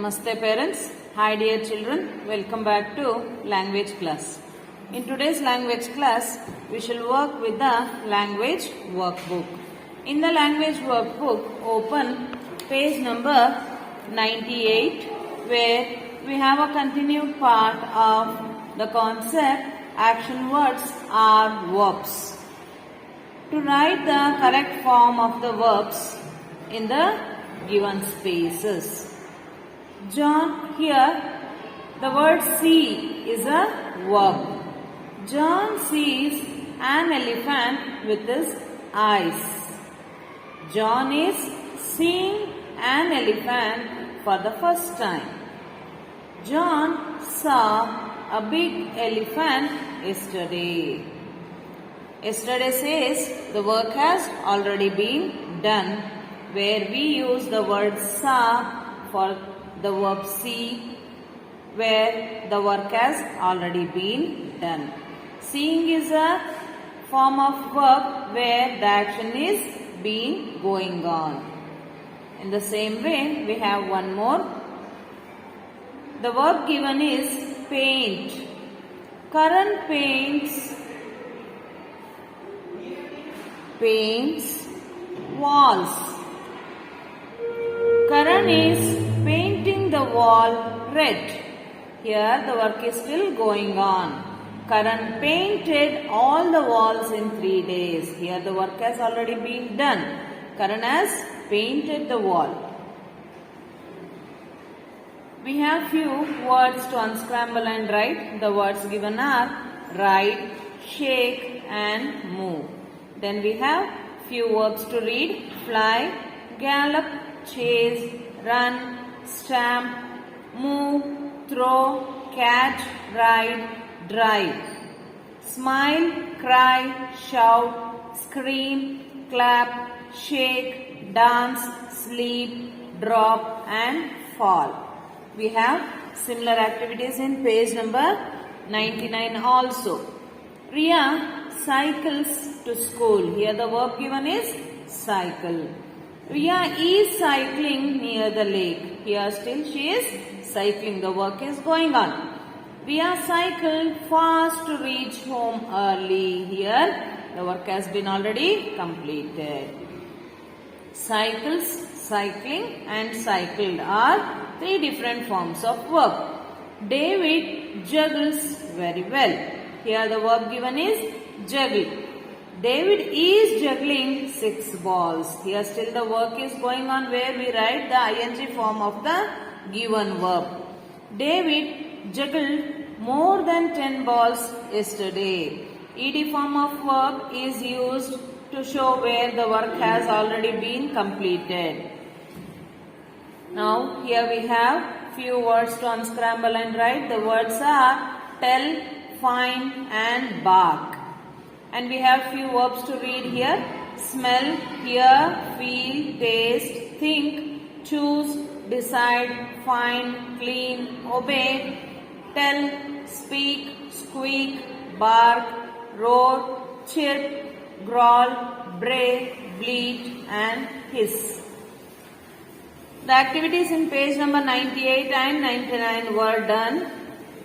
Namaste parents. Hi dear children. Welcome back to language class. In today's language class, we shall work with the language workbook. In the language workbook, open page number 98 where we have a continued part of the concept action words are verbs. To write the correct form of the verbs in the given spaces. John, here the word see is a verb. John sees an elephant with his eyes. John is seeing an elephant for the first time. John saw a big elephant yesterday. Yesterday says the work has already been done, where we use the word saw for the verb see, where the work has already been done. Seeing is a form of verb where the action is been going on. In the same way, we have one more. The verb given is paint. Karan paints walls. Karan is painting the wall red. Here the work is still going on. Karan painted all the walls in 3 days. Here the work has already been done. Karan has painted the wall. We have few words to unscramble and write. The words given are ride, shake and move. Then we have few verbs to read. Fly, gallop, chase, run, stamp, move, throw, catch, ride, drive. Smile, cry, shout, scream, clap, shake, dance, sleep, drop and fall. We have similar activities in page number 99 also. Riya cycles to school. Here the verb given is cycle. Riya is cycling near the lake. Here still she is cycling. The work is going on. Riya cycled fast to reach home early. Here the work has been already completed. Cycles, cycling and cycled are 3 different forms of verb. David juggles very well. Here the verb given is juggle. David is juggling 6 balls. Here still the work is going on where we write the ing form of the given verb. David juggled more than 10 balls yesterday. Ed form of verb is used to show where the work has already been completed. Now here we have few words to unscramble and write. The words are tell, find and bark. And we have few verbs to read here. Smell, hear, feel, taste, think, choose, decide, find, clean, obey, tell, speak, squeak, bark, roar, chirp, growl, bray, bleat and hiss. The activities in page number 98 and 99 were done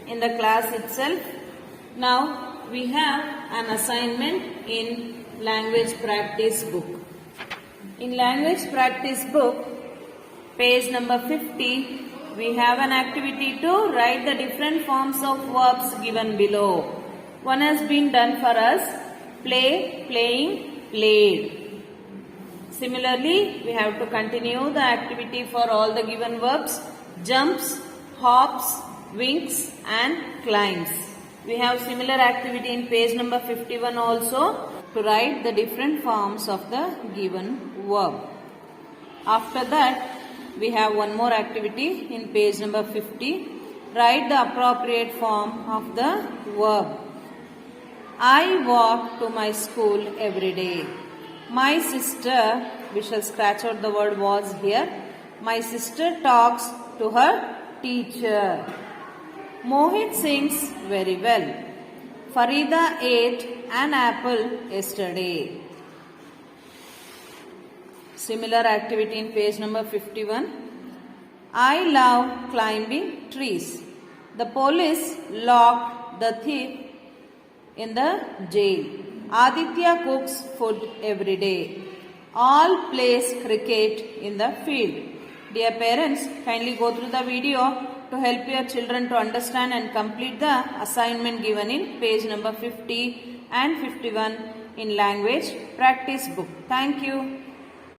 in the class itself. Now we have an assignment in language practice book. In language practice book, page number 50, we have an activity to write the different forms of verbs given below. One has been done for us. Play, playing, played. Similarly, we have to continue the activity for all the given verbs. Jumps, hops, winks and climbs. We have similar activity in page number 51 also to write the different forms of the given verb. After that, we have one more activity in page number 50. Write the appropriate form of the verb. I walk to my school every day. My sister, we shall scratch out the word was here. My sister talks to her teacher. Mohit sings very well. Farida ate an apple yesterday. Similar activity in page number 51. I love climbing trees. The police locked the thief in the jail. Aditya cooks food every day. All plays cricket in the field. Dear parents, kindly go through the video to help your children to understand and complete the assignment given in page number 50 and 51 in language practice book. Thank you.